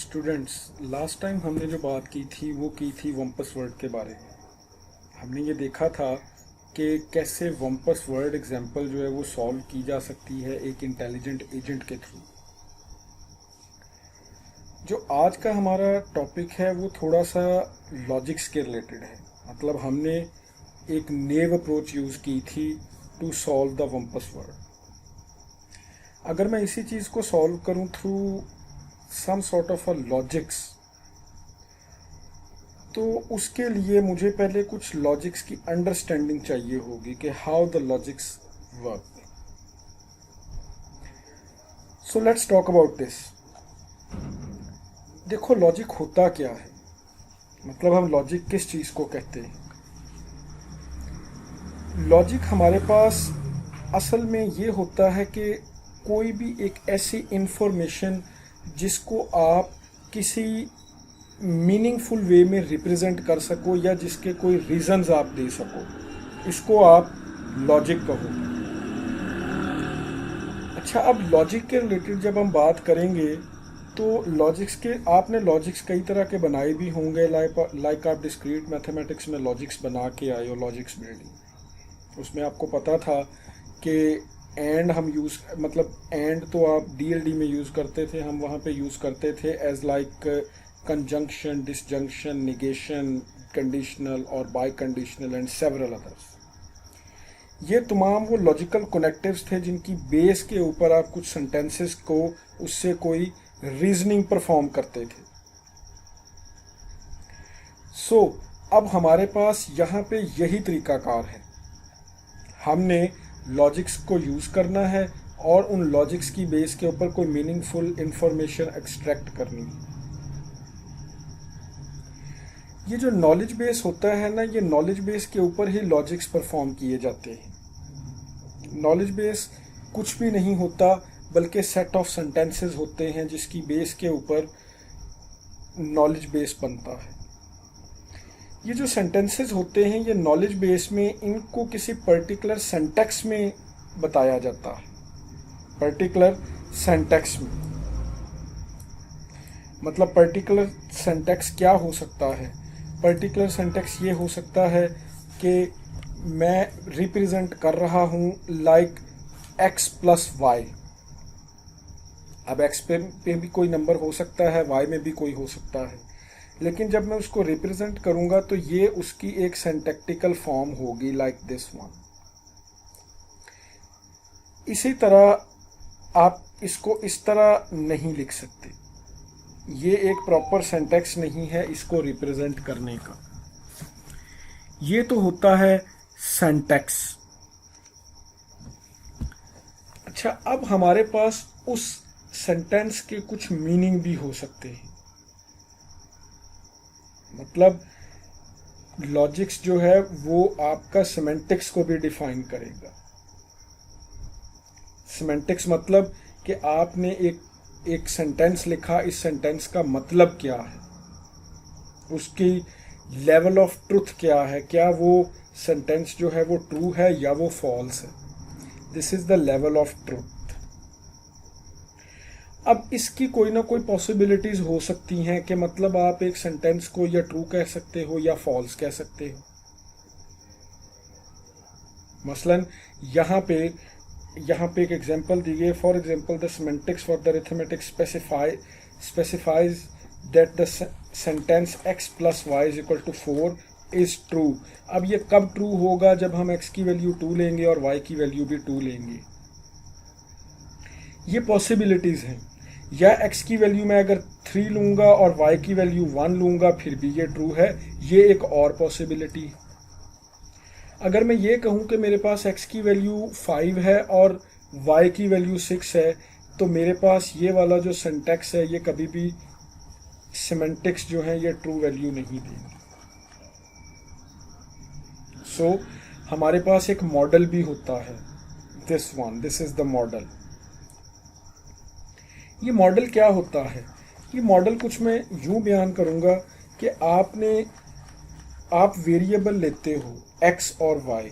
Students, last time हमने जो बात की थी वो की थी वम्पस वर्ड के बारे में। हमने ये देखा था कि कैसे वम्पस वर्ड एग्जाम्पल जो है वो सॉल्व की जा सकती है एक इंटेलिजेंट एजेंट के थ्रू। जो आज का हमारा टॉपिक है वो थोड़ा सा लॉजिक्स के रिलेटेड है। मतलब हमने एक नेव अप्रोच यूज़ की थी to solve the wumpus world. अगर मैं इसी चीज़ को सॉल्व करूं through some sort of a logics, तो उसके लिए मुझे पहले कुछ लॉजिक्स की अंडरस्टैंडिंग चाहिए होगी कि how the logics work. So let's talk about this. देखो, लॉजिक होता क्या है, मतलब हम लॉजिक किस चीज़ को कहते हैं। लॉजिक हमारे पास असल में ये होता है कि कोई भी एक ऐसी इंफॉर्मेशन जिसको आप किसी मीनिंगफुल वे में रिप्रेजेंट कर सको या जिसके कोई रीजंस आप दे सको, इसको आप लॉजिक कहोगे। अच्छा, अब लॉजिक के रिलेटेड जब हम बात करेंगे तो लॉजिक्स के आपने लॉजिक्स कई तरह के बनाए भी होंगे। लाइक आप डिस्क्रीट मैथमेटिक्स में लॉजिक्स बना के आए हो, लॉजिक्स बिल्डिंग। उसमें आपको पता था कि एंड हम यूज़, मतलब एंड तो आप डीएलडी में यूज़ करते थे, हम वहाँ पे यूज़ करते थे as like conjunction, disjunction, negation, conditional और biconditional and several others. ये तमाम वो लॉजिकल कनेक्टिव्स थे जिनकी बेस के ऊपर आप कुछ सेंटेंसेस को उससे कोई रीजनिंग परफॉर्म करते थे। सो अब हमारे पास यहाँ पे यही तरीकाकार है। हमने लॉजिक्स को यूज़ करना है और उन लॉजिक्स की बेस के ऊपर कोई मीनिंगफुल इंफॉर्मेशन एक्सट्रैक्ट करनी है। ये जो नॉलेज बेस होता है ना, ये नॉलेज बेस के ऊपर ही लॉजिक्स परफॉर्म किए जाते हैं। नॉलेज बेस कुछ भी नहीं होता बल्कि सेट ऑफ सेंटेंसेस होते हैं जिसकी बेस के ऊपर नॉलेज बेस बनता है। ये जो सेंटेंसेस होते हैं ये नॉलेज बेस में, इनको किसी पर्टिकुलर सेंटेक्स में बताया जाता है। पर्टिकुलर सेंटेक्स में मतलब पर्टिकुलर सेंटेक्स क्या हो सकता है। पर्टिकुलर सेंटेक्स ये हो सकता है कि मैं रिप्रेजेंट कर रहा हूँ लाइक x प्लस वाई। अब x पे भी कोई नंबर हो सकता है, y में भी कोई हो सकता है, लेकिन जब मैं उसको रिप्रेजेंट करूंगा तो ये उसकी एक सिंटैक्टिकल फॉर्म होगी लाइक दिस वन। इसी तरह आप इसको इस तरह नहीं लिख सकते, ये एक प्रॉपर सिंटैक्स नहीं है इसको रिप्रेजेंट करने का। ये तो होता है सिंटैक्स। अच्छा, अब हमारे पास उस सेंटेंस के कुछ मीनिंग भी हो सकते हैं। मतलब लॉजिक्स जो है वो आपका सिमेंटिक्स को भी डिफाइन करेगा। सिमेंटिक्स मतलब कि आपने एक सेंटेंस लिखा, इस सेंटेंस का मतलब क्या है, उसकी लेवल ऑफ ट्रुथ क्या है, क्या वो सेंटेंस जो है वो ट्रू है या वो फॉल्स है। This is the level of truth. अब इसकी कोई ना कोई पॉसिबिलिटीज हो सकती हैं कि मतलब आप एक सेंटेंस को या ट्रू कह सकते हो या फॉल्स कह सकते हो। मसलन यहाँ पे एक एग्जांपल दी गई। For example, the semantics for the arithmetic specifies that the sentence x plus y is equal to 4 is true. अब ये कब ट्रू होगा? जब हम x की वैल्यू 2 लेंगे और y की वैल्यू भी 2 लेंगे। ये पॉसिबिलिटीज हैं। या x की वैल्यू मैं अगर 3 लूंगा और y की वैल्यू 1 लूंगा फिर भी ये ट्रू है। ये एक और पॉसिबिलिटी है। अगर मैं ये कहूँ कि मेरे पास x की वैल्यू 5 है और y की वैल्यू 6 है, तो मेरे पास ये वाला जो सिंटैक्स है ये कभी भी सिमेंटिक्स जो है ये ट्रू वैल्यू नहीं देंगे। सो हमारे पास एक मॉडल भी होता है, दिस इज द मॉडल। ये मॉडल क्या होता है? ये मॉडल कुछ मैं यूं बयान करूंगा कि आप वेरिएबल लेते हो x और y।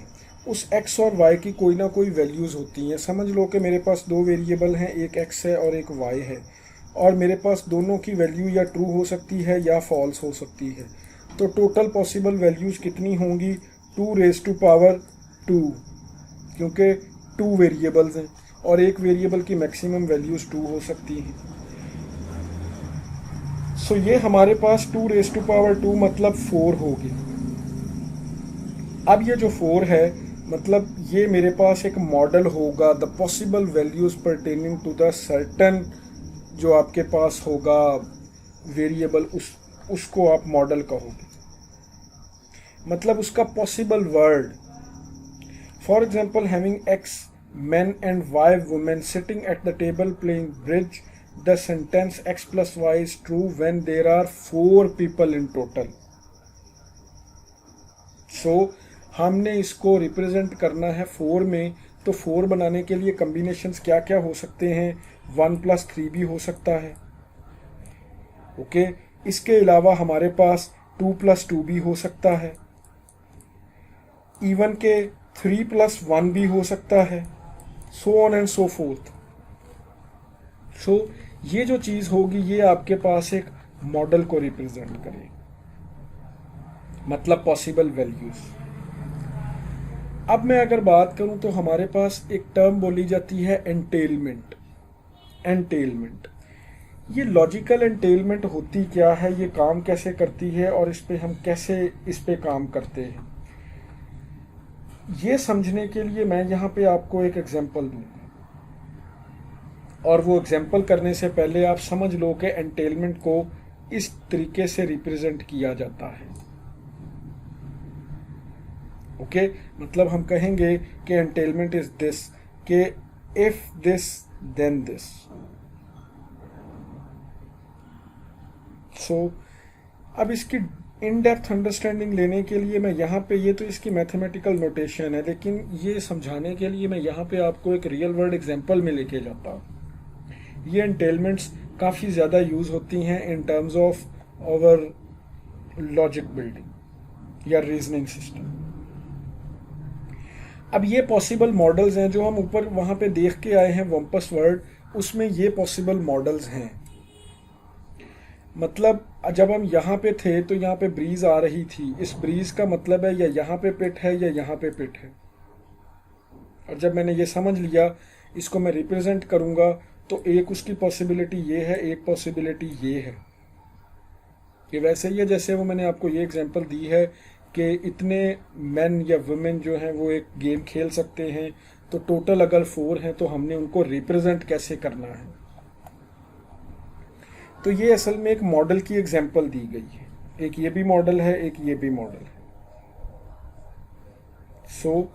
उस x और y की कोई ना कोई वैल्यूज़ होती हैं। समझ लो कि मेरे पास दो वेरिएबल हैं, एक x है और एक y है, और मेरे पास दोनों की वैल्यू या ट्रू हो सकती है या फॉल्स हो सकती है। तो टोटल पॉसिबल वैल्यूज़ कितनी होंगी? 2⁻², क्योंकि 2 वेरिएबल्स हैं और एक वेरिएबल की मैक्सिमम वैल्यूज़ 2 हो सकती हैं। सो ये हमारे पास 2⁻² मतलब 4 हो गया। अब ये जो 4 है मतलब ये मेरे पास एक मॉडल होगा, the possible values pertaining to the certain, जो आपके पास होगा वेरिएबल, उसको आप मॉडल कहोगे, मतलब उसका possible word. For example, having X men and Y women sitting at the table playing bridge, the sentence X plus Y is true when there are 4 people in total. So हमने इसको represent करना है 4 में, तो 4 बनाने के लिए combinations क्या क्या हो सकते हैं? 1+3 भी हो सकता है, ओके। इसके अलावा हमारे पास 2+2 भी हो सकता है, इवन के 3+1 भी हो सकता है, so on and so forth. So ये जो चीज़ होगी ये आपके पास एक मॉडल को रिप्रेजेंट करेगी, मतलब पॉसिबल वैल्यूज। अब मैं अगर बात करूं तो हमारे पास एक टर्म बोली जाती है एंटेलमेंट। एंटेलमेंट, ये लॉजिकल एंटेलमेंट होती क्या है, ये काम कैसे करती है और इस पे हम कैसे इस पे काम करते हैं, ये समझने के लिए मैं यहाँ पे आपको एक एग्जांपल दूंगा। और वो एग्जांपल करने से पहले आप समझ लो कि एंटेलमेंट को इस तरीके से रिप्रेजेंट किया जाता है, ओके। मतलब हम कहेंगे कि एंटेलमेंट इज दिस, कि इफ दिस देन दिस। सो अब इसकी इन डेप्थ अंडरस्टैंडिंग लेने के लिए मैं यहाँ पे, ये तो इसकी मैथमेटिकल नोटेशन है, लेकिन ये समझाने के लिए मैं यहाँ पे आपको एक रियल वर्ल्ड एग्जांपल में लेके जाता हूँ। ये एंटेलमेंट्स काफ़ी ज़्यादा यूज़ होती हैं in terms of our logic building या रीजनिंग सिस्टम। अब ये पॉसिबल मॉडल्स हैं जो हम ऊपर वहाँ पे देख के आए हैं वम्पस वर्ड, उसमें ये पॉसिबल मॉडल्स हैं। मतलब जब हम यहाँ पे थे तो यहाँ पे ब्रीज आ रही थी, इस ब्रीज का मतलब है या यहाँ पे पिट है या यहाँ पे पिट है। और जब मैंने ये समझ लिया, इसको मैं रिप्रेजेंट करूँगा, तो एक उसकी पॉसिबिलिटी ये है, एक पॉसिबिलिटी ये है। ये वैसे ही है जैसे वो मैंने आपको ये एग्जांपल दी है कि इतने मेन या वुमेन जो हैं वो एक गेम खेल सकते हैं, तो टोटल अगर 4 हैं तो हमने उनको रिप्रेजेंट कैसे करना है। तो ये असल में एक मॉडल की एग्जांपल दी गई है, एक ये भी मॉडल है, एक ये भी मॉडल है। सो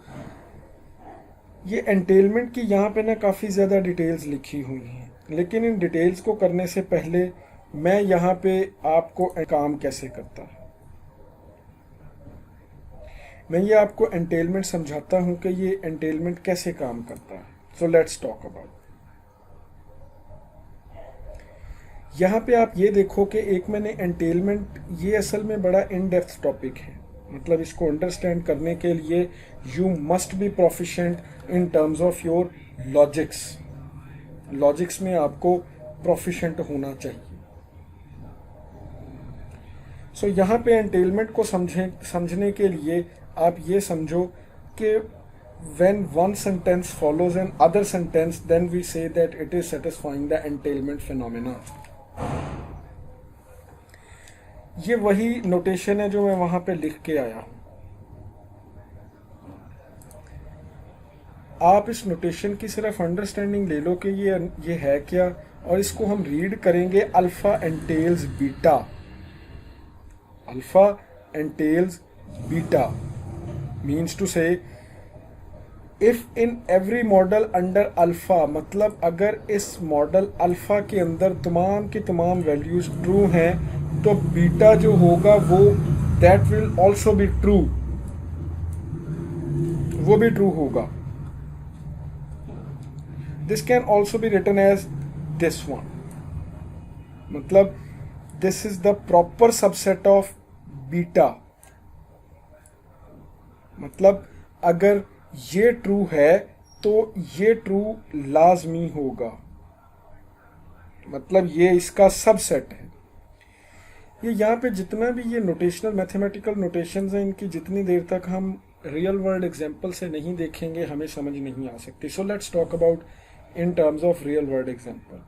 ये एंटेलमेंट की यहाँ पे ना काफ़ी ज़्यादा डिटेल्स लिखी हुई हैं, लेकिन इन डिटेल्स को करने से पहले मैं यहाँ पे आपको काम कैसे करता है, मैं ये आपको एंटेलमेंट समझाता हूँ कि ये एंटेलमेंट कैसे काम करता है। So let's talk about. यहाँ पे आप ये देखो कि एक मैंने एंटेलमेंट, ये असल में बड़ा इन डेप्थ टॉपिक है, मतलब इसको अंडरस्टैंड करने के लिए you must be proficient in terms of your logics. Logics में आपको प्रोफिशिएंट होना चाहिए। सो यहाँ पे एंटेलमेंट को समझने के लिए आप ये समझो कि when one sentence follows an other sentence, then we say that it is satisfying the entailment phenomena. ये वही नोटेशन है जो मैं वहां पे लिख के आया हूं। आप इस नोटेशन की सिर्फ अंडरस्टैंडिंग ले लो कि ये है क्या, और इसको हम रीड करेंगे alpha entails beta. Alpha entails beta means to say if in every model under alpha, मतलब अगर इस मॉडल अल्फा के अंदर तमाम की तमाम वैल्यूज ट्रू हैं, तो बीटा जो होगा वो that will also be true, वो भी ट्रू होगा। This can also be written as this one, मतलब this is the proper subset of beta. मतलब अगर ये ट्रू है तो ये ट्रू लाजमी होगा। मतलब ये इसका सबसेट है। ये यहाँ पे जितना भी ये नोटेशनल मैथमेटिकल नोटेशंस हैं, इनकी जितनी देर तक हम रियल वर्ल्ड एग्जांपल से नहीं देखेंगे हमें समझ नहीं आ सकती। So let's talk about in terms of real world example.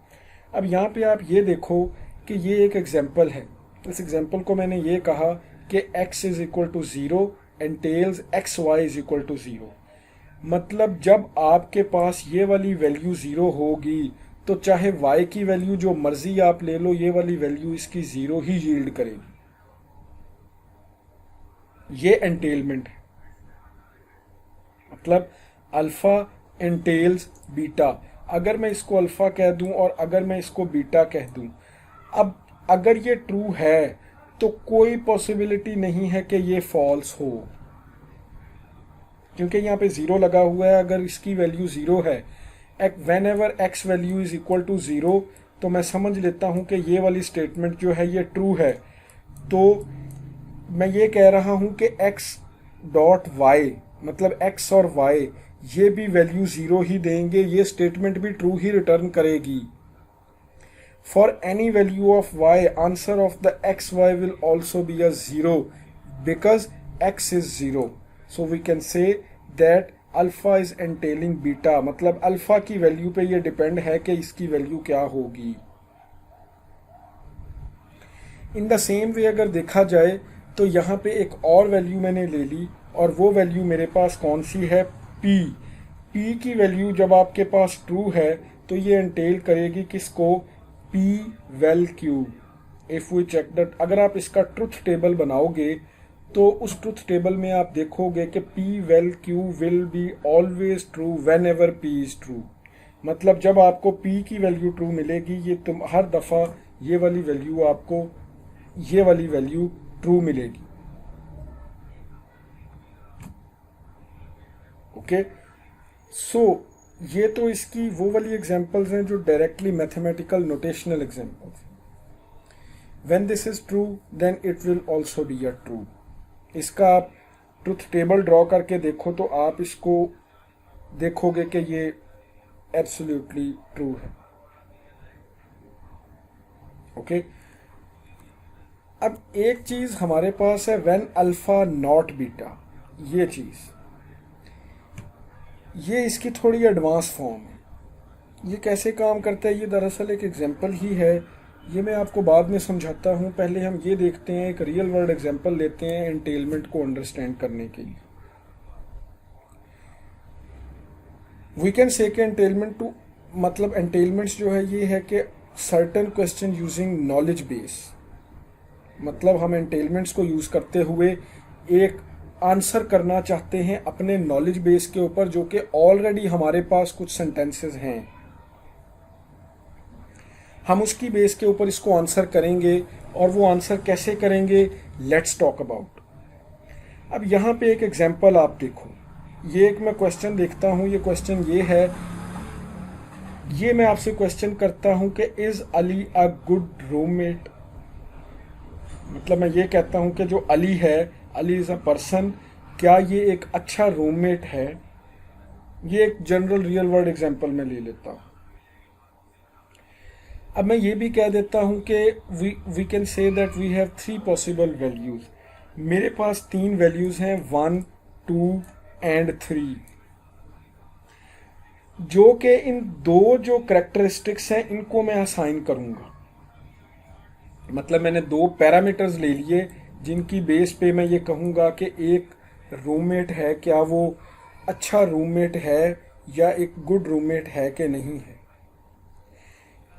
अब यहाँ पे आप ये देखो कि ये एक एग्जांपल है। इस एग्जांपल को मैंने ये कहा कि x is equal to 0 entails xy is equal to 0। मतलब जब आपके पास ये वाली वैल्यू 0 होगी तो चाहे y की वैल्यू जो मर्जी आप ले लो, ये वाली वैल्यू इसकी 0 ही यील्ड करेगी। ये एंटेलमेंट है, मतलब अल्फा एंटेल्स बीटा। अगर मैं इसको अल्फा कह दूं और अगर मैं इसको बीटा कह दूं, अब अगर ये ट्रू है तो कोई पॉसिबिलिटी नहीं है कि ये फॉल्स हो, क्योंकि यहाँ पे 0 लगा हुआ है। अगर इसकी वैल्यू 0 है, whenever x value is equal to 0, तो मैं समझ लेता हूँ कि ये वाली स्टेटमेंट जो है ये ट्रू है। तो मैं ये कह रहा हूँ कि x डॉट वाई, मतलब x और y ये भी वैल्यू 0 ही देंगे, ये स्टेटमेंट भी ट्रू ही रिटर्न करेगी। For any value of y, answer of the xy will also be a 0 because x is 0। So we can say that alpha is entailing beta, मतलब alpha की value पे ये depend है कि इसकी वैल्यू क्या होगी। इन द सेम वे अगर देखा जाए तो यहाँ पे एक और वैल्यू मैंने ले ली और वो वैल्यू मेरे पास कौन सी है, p। p की वैल्यू जब आपके पास ट्रू है तो ये एंटेल करेगी किसको, p वेल क्यू। इफ वी चेक दैट, अगर आप इसका ट्रुथ टेबल बनाओगे तो उस ट्रुथ टेबल में आप देखोगे कि p वेल Q will be always true when ever p is true. मतलब जब आपको p की वैल्यू ट्रू मिलेगी, ये तुम हर दफ़ा ये वाली वैल्यू आपको ये वाली वैल्यू ट्रू मिलेगी। ओके, सो ये तो इसकी वो वाली एग्जांपल्स हैं जो directly mathematical notational examples. When this is true then it will also be a true. इसका आप ट्रुथ टेबल ड्रॉ करके देखो तो आप इसको देखोगे कि ये एब्सोल्युटली ट्रू है। ओके, अब एक चीज हमारे पास है व्हेन अल्फा नॉट बीटा। ये चीज, ये इसकी थोड़ी एडवांस फॉर्म है। ये कैसे काम करता है, ये दरअसल एक एग्जांपल ही है। ये मैं आपको बाद में समझाता हूँ, पहले हम ये देखते हैं, एक रियल वर्ल्ड एग्जांपल लेते हैं एंटेलमेंट को अंडरस्टैंड करने के लिए। वी कैन से कि एंटेलमेंट टू, मतलब एंटेलमेंट्स जो है ये है कि certain question using knowledge base. मतलब हम एंटेलमेंट्स को यूज करते हुए एक आंसर करना चाहते हैं अपने नॉलेज बेस के ऊपर, जो कि ऑलरेडी हमारे पास कुछ सेंटेंसेस हैं। हम उसकी बेस के ऊपर इसको आंसर करेंगे और वो आंसर कैसे करेंगे, लेट्स टॉक अबाउट। अब यहाँ पे एक एग्जांपल आप देखो, ये एक मैं क्वेश्चन देखता हूँ। ये क्वेश्चन ये है, ये मैं आपसे क्वेश्चन करता हूँ कि is Ali a good roommate. मतलब मैं ये कहता हूँ कि जो अली है, अली इज अ पर्सन, क्या ये एक अच्छा रूममेट है। ये एक जनरल रियल वर्ल्ड एग्जांपल मैं ले लेता हूँ। अब मैं ये भी कह देता हूँ कि we can say that we have 3 possible values. मेरे पास 3 वैल्यूज हैं, 1, 2 एंड 3, जो कि इन 2 जो करेक्टरिस्टिक्स हैं इनको मैं असाइन करूँगा। मतलब मैंने 2 पैरामीटर्स ले लिए जिनकी बेस पे मैं ये कहूँगा कि एक रूममेट है, क्या वो अच्छा रूममेट है या एक गुड रूममेट है कि नहीं है।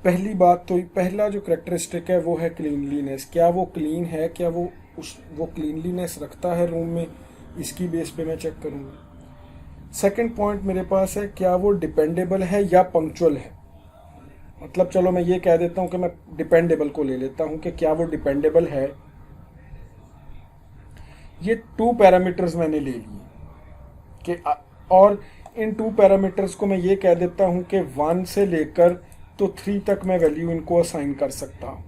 पहली बात तो पहला जो करेक्टरिस्टिक है वो है क्लीनलीनेस। क्या वो क्लीन है, क्या वो क्लीनलीनेस रखता है रूम में, इसकी बेस पे मैं चेक करूँगा। सेकंड पॉइंट मेरे पास है, क्या वो डिपेंडेबल है या पंक्चुअल है। मतलब चलो मैं ये कह देता हूँ कि मैं डिपेंडेबल को ले लेता हूँ कि क्या वो डिपेंडेबल है। ये 2 पैरामीटर्स मैंने ले लिए कि, और इन 2 पैरामीटर्स को मैं ये कह देता हूँ कि 1 से लेकर तो 3 तक मैं वैल्यू इनको असाइन कर सकता हूँ।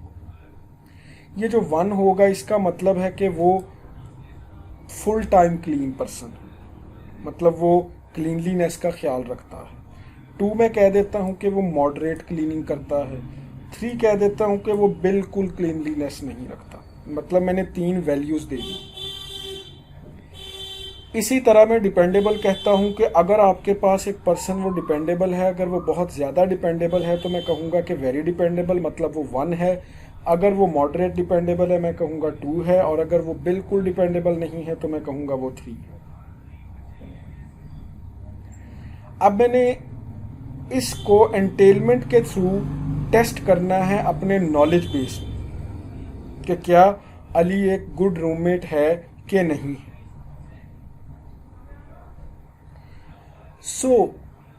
ये जो 1 होगा इसका मतलब है कि वो फुल टाइम क्लीन पर्सन, मतलब वो क्लीनलीनेस का ख्याल रखता है। 2 मैं कह देता हूँ कि वो मॉडरेट क्लीनिंग करता है। 3 कह देता हूँ कि वो बिल्कुल क्लीनलीनेस नहीं रखता, मतलब मैंने 3 वैल्यूज़ दे दी। इसी तरह मैं डिपेंडेबल कहता हूँ कि अगर आपके पास एक पर्सन वो डिपेंडेबल है, अगर वो बहुत ज़्यादा डिपेंडेबल है तो मैं कहूँगा कि वेरी डिपेंडेबल, मतलब वो 1 है। अगर वो मॉडरेट डिपेंडेबल है मैं कहूँगा 2 है, और अगर वो बिल्कुल डिपेंडेबल नहीं है तो मैं कहूँगा वो 3 है। अब मैंने इसको एंटेलमेंट के थ्रू टेस्ट करना है अपने नॉलेज बेस में कि क्या अली एक गुड रूममेट है कि नहीं है।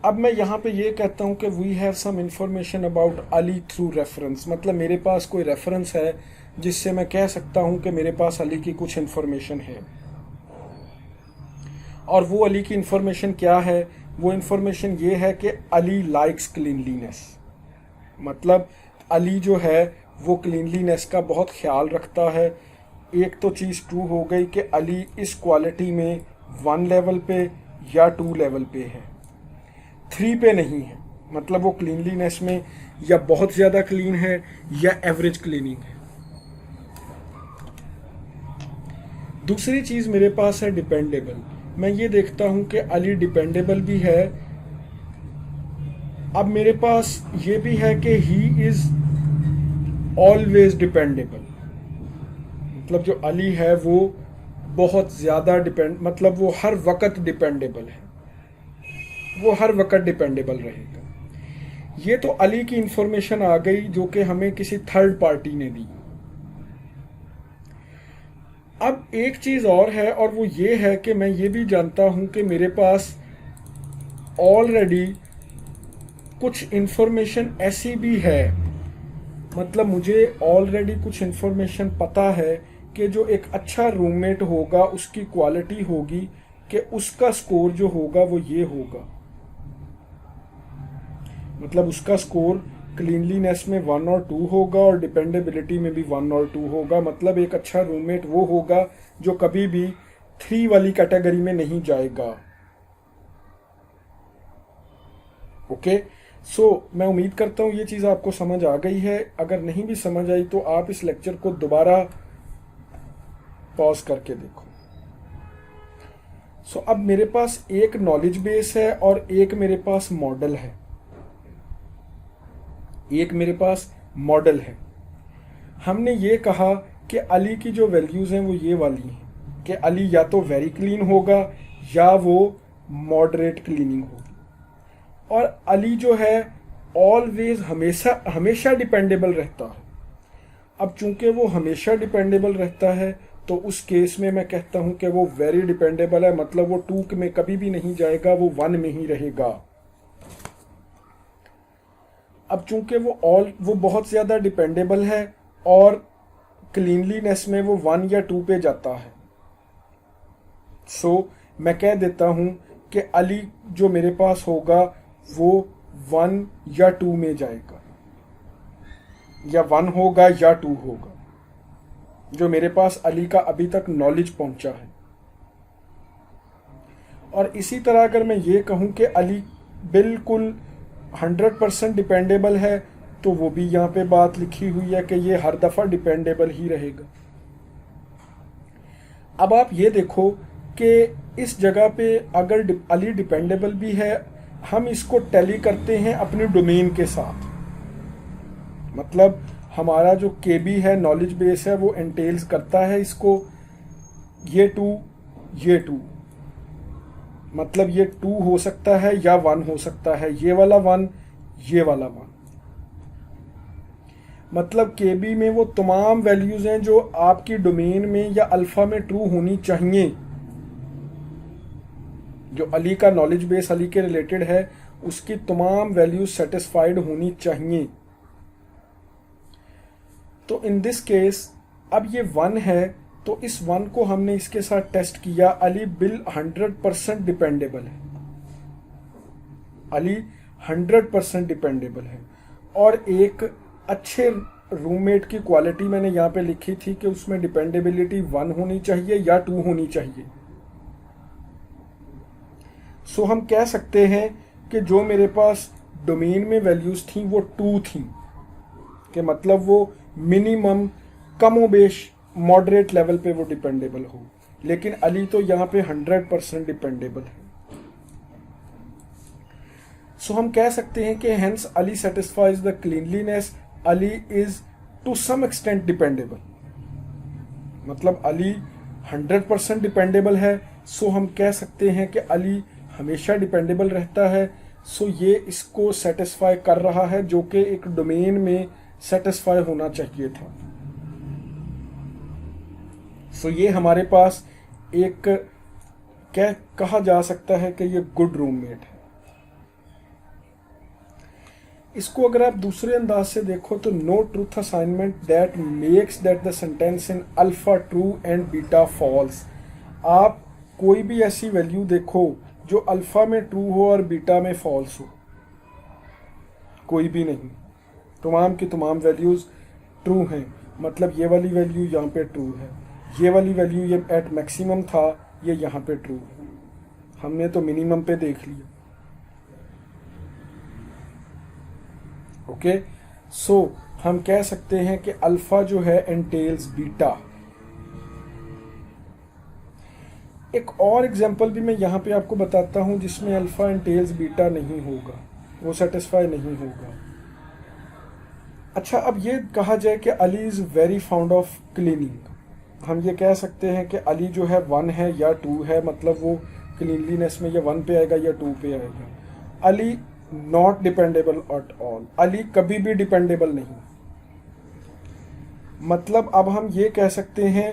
अब मैं यहाँ पे ये कहता हूँ कि we have some information about Ali through reference, मतलब मेरे पास कोई रेफरेंस है जिससे मैं कह सकता हूँ कि मेरे पास अली की कुछ इंफॉर्मेशन है। और वो अली की इंफॉर्मेशन क्या है? वो इंफॉर्मेशन ये है कि अली लाइक्स क्लीनलीनेस, मतलब अली जो है वो क्लीनलीनेस का बहुत ख्याल रखता है। एक तो चीज़ ट्रू हो गई कि अली इस क्वालिटी में 1 लेवल पे या 2 लेवल पे है, 3 पे नहीं है, मतलब वो क्लीनलीनेस में या बहुत ज़्यादा क्लीन है या एवरेज क्लीनिंग है। दूसरी चीज़ मेरे पास है डिपेंडेबल। मैं ये देखता हूँ कि अली डिपेंडेबल भी है। अब मेरे पास ये भी है कि ही इज़ ऑलवेज डिपेंडेबल, मतलब जो अली है वो बहुत ज़्यादा मतलब वो हर वक्त डिपेंडेबल है, वो हर वक्त डिपेंडेबल रहेगा। ये तो अली की इंफॉर्मेशन आ गई जो कि हमें किसी थर्ड पार्टी ने दी। अब एक चीज़ और है, और वो ये है कि मैं ये भी जानता हूँ कि मेरे पास ऑलरेडी कुछ इंफॉर्मेशन ऐसी भी है, मतलब मुझे ऑलरेडी कुछ इंफॉर्मेशन पता है कि जो एक अच्छा रूममेट होगा उसकी क्वालिटी होगी कि उसका स्कोर जो होगा वो ये होगा, मतलब उसका स्कोर क्लीनलीनेस में 1 और 2 होगा और डिपेंडेबिलिटी में भी 1 और 2 होगा। मतलब एक अच्छा रूममेट वो होगा जो कभी भी 3 वाली कैटेगरी में नहीं जाएगा। ओके, मैं उम्मीद करता हूँ ये चीज़ आपको समझ आ गई है। अगर नहीं भी समझ आई तो आप इस लेक्चर को दोबारा पॉज करके देखो। अब मेरे पास एक नॉलेज बेस है और एक मेरे पास मॉडल है, एक मेरे पास मॉडल है। हमने ये कहा कि अली की जो वैल्यूज़ हैं वो ये वाली हैं कि अली या तो वेरी क्लीन होगा या वो मॉडरेट क्लीनिंग होगी, और अली जो है ऑलवेज हमेशा हमेशा डिपेंडेबल रहता है। अब चूंकि वो हमेशा डिपेंडेबल रहता है तो उस केस में मैं कहता हूं कि वो वेरी डिपेंडेबल है, मतलब वो 2 में कभी भी नहीं जाएगा, वो 1 में ही रहेगा। अब चूंकि वो बहुत ज़्यादा डिपेंडेबल है और क्लीनलीनेस में वो 1 या 2 पे जाता है, मैं कह देता हूं कि अली जो मेरे पास होगा वो 1 या 2 में जाएगा, या 1 होगा या 2 होगा, जो मेरे पास अली का अभी तक नॉलेज पहुंचा है। और इसी तरह अगर मैं ये कहूं कि अली बिल्कुल 100% डिपेंडेबल है तो वो भी यहाँ पे बात लिखी हुई है कि ये हर दफ़ा डिपेंडेबल ही रहेगा। अब आप ये देखो कि इस जगह पे अगर अली डिपेंडेबल भी है, हम इसको टैली करते हैं अपनी डोमेन के साथ, मतलब हमारा जो केबी है नॉलेज बेस है वो एंटेल्स करता है इसको, ये 2 मतलब ये 2 हो सकता है या 1 हो सकता है, ये वाला 1 ये वाला 1, मतलब केबी में वो तमाम वैल्यूज हैं जो आपकी डोमेन में या अल्फा में ट्रू होनी चाहिए। जो अली का नॉलेज बेस अली के रिलेटेड है उसकी तमाम वैल्यूज सेटिस्फाइड होनी चाहिए। तो इन दिस केस अब ये 1 है तो इस 1 को हमने इसके साथ टेस्ट किया, अली 100% डिपेंडेबल है, अली 100% डिपेंडेबल है। और एक अच्छे रूममेट की क्वालिटी मैंने यहाँ पे लिखी थी कि उसमें डिपेंडेबिलिटी 1 होनी चाहिए या 2 होनी चाहिए। हम कह सकते हैं कि जो मेरे पास डोमेन में वैल्यूज थी वो 2 थी, कि मतलब वो मिनिमम कमोबेश मॉडरेट लेवल पे वो डिपेंडेबल हो, लेकिन अली तो यहाँ पे 100% डिपेंडेबल है। सो हम कह सकते हैं कि hence Ali satisfies the cleanliness, Ali is to some extent dependable. मतलब अली 100% डिपेंडेबल है, सो हम कह सकते हैं कि अली हमेशा डिपेंडेबल रहता है। सो ये इसको सेटिस्फाई कर रहा है जो कि एक डोमेन में सेटिस्फाई होना चाहिए था। सो ये हमारे पास एक क्या कहा जा सकता है कि ये गुड रूममेट है। इसको अगर आप दूसरे अंदाज से देखो तो no truth assignment that makes that the sentence in alpha true and beta false. आप कोई भी ऐसी वैल्यू देखो जो अल्फा में ट्रू हो और बीटा में फॉल्स हो, कोई भी नहीं, तमाम की तमाम वैल्यूज ट्रू हैं। मतलब ये वाली वैल्यू यहाँ पे ट्रू है, ये वाली वैल्यू ये एट मैक्सिमम था, ये यहाँ पे ट्रू है, हमने तो मिनिमम पे देख लिया। ओके, सो हम कह सकते हैं कि अल्फा जो है एंटेल्स बीटा। एक और एग्जांपल भी मैं यहाँ पे आपको बताता हूँ जिसमें अल्फा एंटेल्स बीटा नहीं होगा, वो सेटिस्फाई नहीं होगा। अच्छा, अब ये कहा जाए कि Ali is very found of cleaning, हम ये कह सकते हैं कि अली जो है 1 है या 2 है, मतलब वो क्लीनलीनेस में या 1 पे आएगा या 2 पे आएगा। Ali not dependable at all, Ali कभी भी डिपेंडेबल नहीं। मतलब अब हम ये कह सकते हैं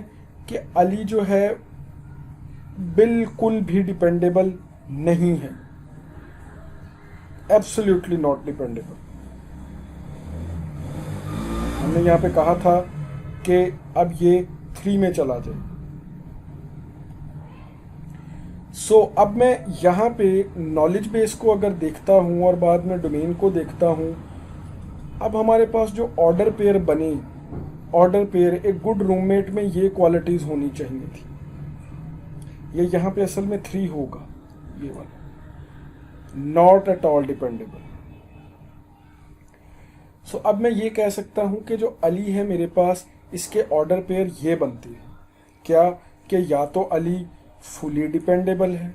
कि अली जो है बिल्कुल भी डिपेंडेबल नहीं है, एब्सोल्युटली नॉट डिपेंडेबल। हमने यहाँ पे कहा था कि अब ये 3 में चला जाए। सो अब मैं यहाँ पे नॉलेज बेस को अगर देखता हूँ और बाद में डोमेन को देखता हूँ, अब हमारे पास जो ऑर्डर पेयर बने, ऑर्डर पेयर एक गुड रूममेट में ये क्वालिटीज होनी चाहिए थी। ये यहाँ पे असल में 3 होगा, ये वाला नॉट एट ऑल डिपेंडेबल। सो अब मैं ये कह सकता हूँ कि जो अली है मेरे पास, इसके ऑर्डर पेयर ये बनते हैं क्या, कि या तो अली फुली डिपेंडेबल है,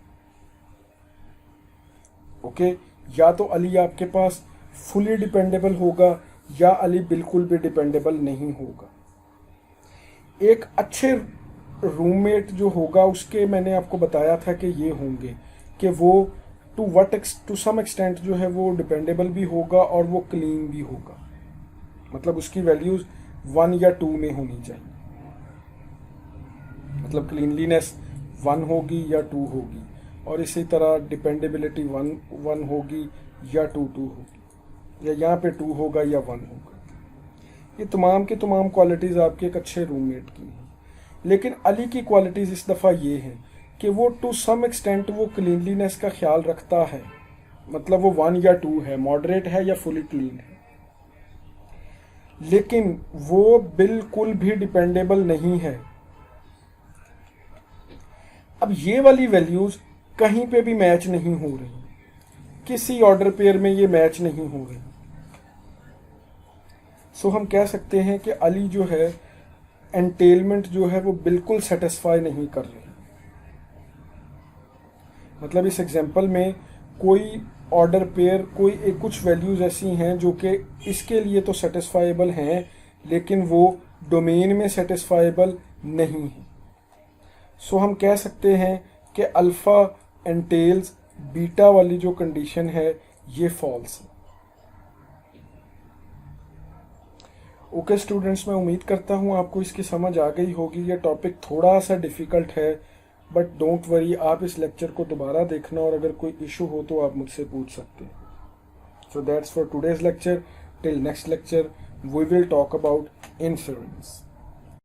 ओके, या तो अली आपके पास फुली डिपेंडेबल होगा या अली बिल्कुल भी डिपेंडेबल नहीं होगा। एक अच्छे रूममेट जो होगा उसके मैंने आपको बताया था कि ये होंगे कि वो टू सम एक्सटेंट जो है वो डिपेंडेबल भी होगा और वो क्लीन भी होगा, मतलब उसकी वैल्यूज 1 या 2 में होनी चाहिए। मतलब क्लीनलीनेस 1 होगी या 2 होगी, और इसी तरह डिपेंडेबिलिटी 1 होगी या 2 होगी, या यहाँ पे 2 होगा या 1 होगा। ये तमाम की तमाम क्वालिटीज़ आपके एक अच्छे रूममेट की हैं। लेकिन अली की क्वालिटीज़ इस दफ़ा ये हैं कि वो टू सम एक्सटेंट वो क्लीनलीनेस का ख्याल रखता है, मतलब वो 1 या 2 है, मॉडरेट है या फुली क्लीन है, लेकिन वो बिल्कुल भी डिपेंडेबल नहीं है। अब ये वाली वैल्यूज कहीं पे भी मैच नहीं हो रही, किसी ऑर्डर पेयर में ये मैच नहीं हो रही। सो हम कह सकते हैं कि अली जो है एंटेलमेंट जो है वो बिल्कुल सेटिस्फाई नहीं कर रही। मतलब इस एग्जांपल में कोई ऑर्डर पेयर, कोई कुछ वैल्यूज ऐसी हैं जो कि इसके लिए तो सेटिस्फाइबल हैं, लेकिन वो डोमेन में सेटिस्फाइबल नहीं है। सो हम कह सकते हैं कि अल्फ़ा एंटेल्स बीटा वाली जो कंडीशन है ये फॉल्स है। ओके स्टूडेंट्स, मैं उम्मीद करता हूँ आपको इसकी समझ आ गई होगी। ये टॉपिक थोड़ा सा डिफ़िकल्ट है, बट डोंट वरी, आप इस लेक्चर को दोबारा देखना और अगर कोई इशू हो तो आप मुझसे पूछ सकते हैं। So that's for today's lecture. Till next lecture we will talk about inference.